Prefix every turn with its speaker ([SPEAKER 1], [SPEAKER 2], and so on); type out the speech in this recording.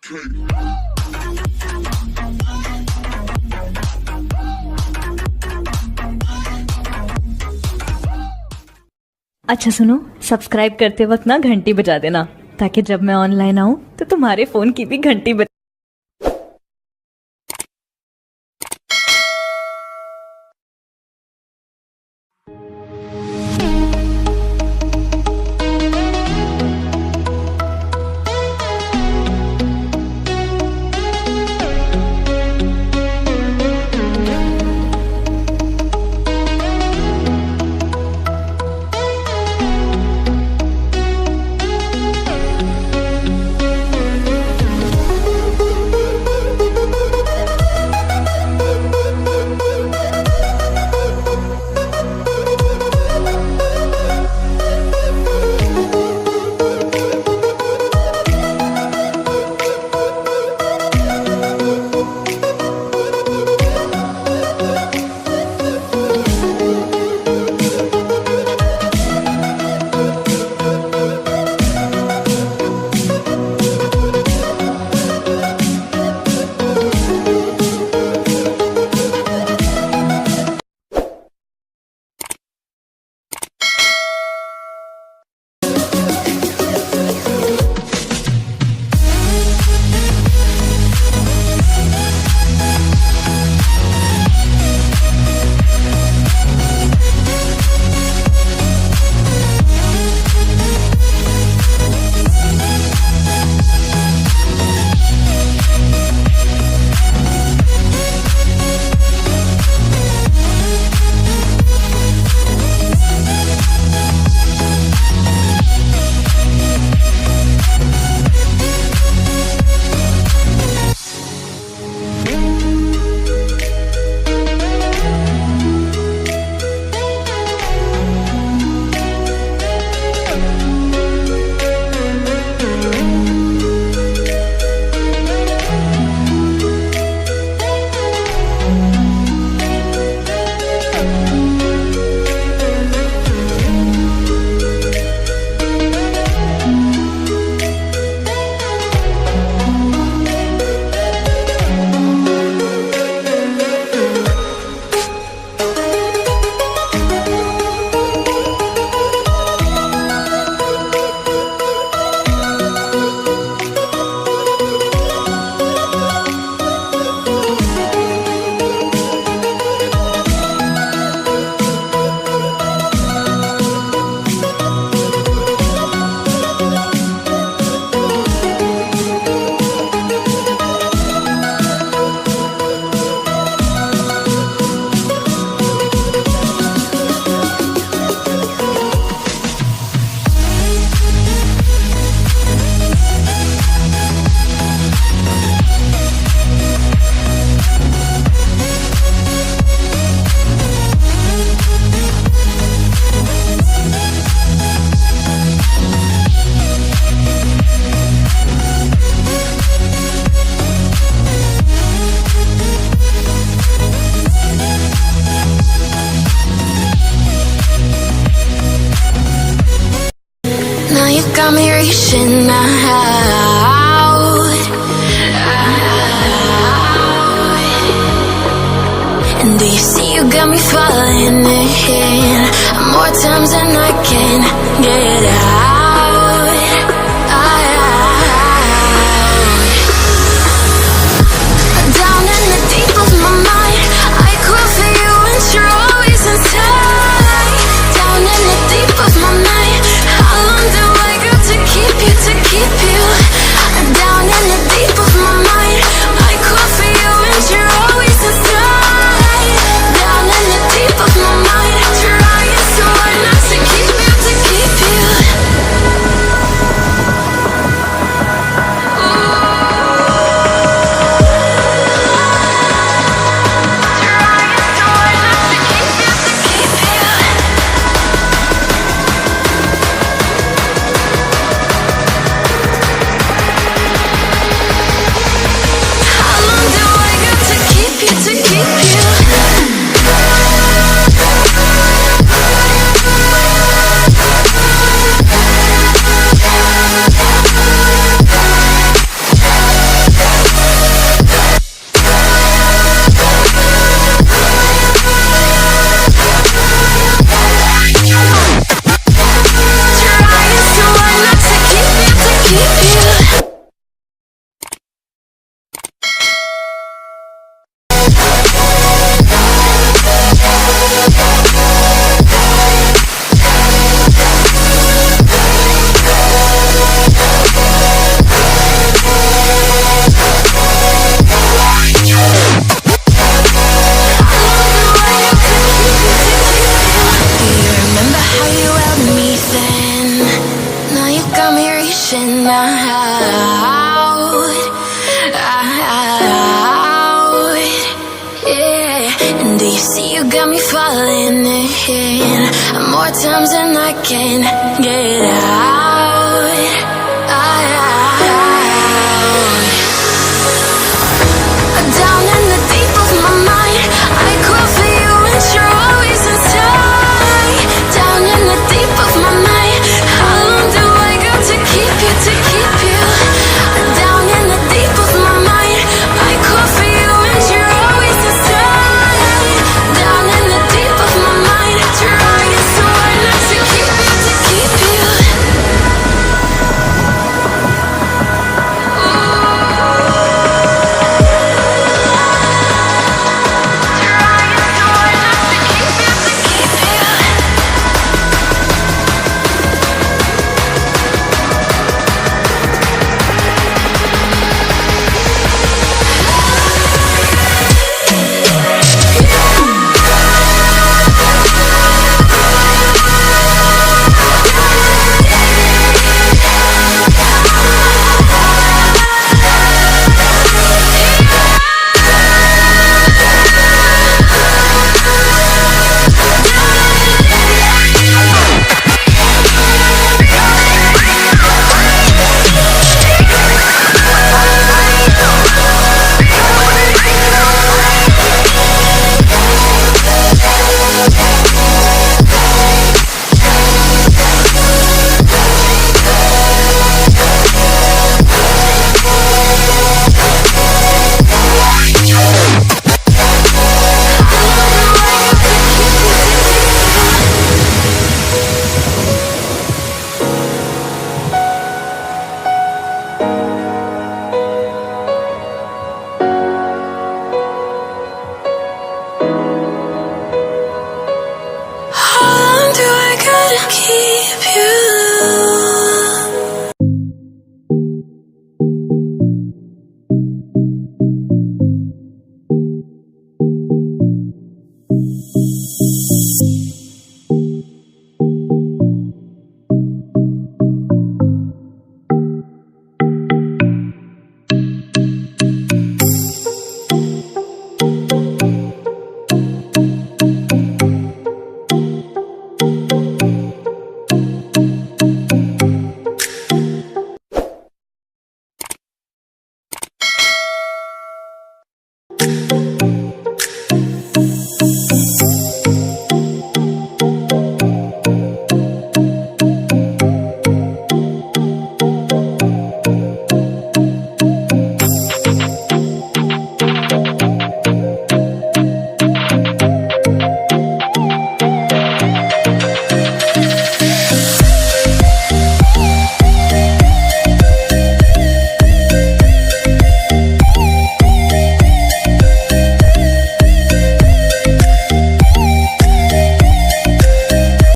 [SPEAKER 1] अच्छा सुनो, सब्सक्राइब करते वक्त ना घंटी बजा देना, ताकि जब मैं ऑनलाइन आऊं तो तुम्हारे फोन की भी घंटी बज।
[SPEAKER 2] You got me reaching out, and do you see you got me falling in more times than I can get out. Down in the deep of my mind, I crawl for you and you're always inside. Down in the deep of my mind, how long do I got to keep you, to keep you? Down in the deep of my mind, I crawl for you and you're always inside. Down in the deep of my mind, trying so hard not to keep you, to keep you. got me reaching out, yeah. And do you see you got me falling in more times than I can get out?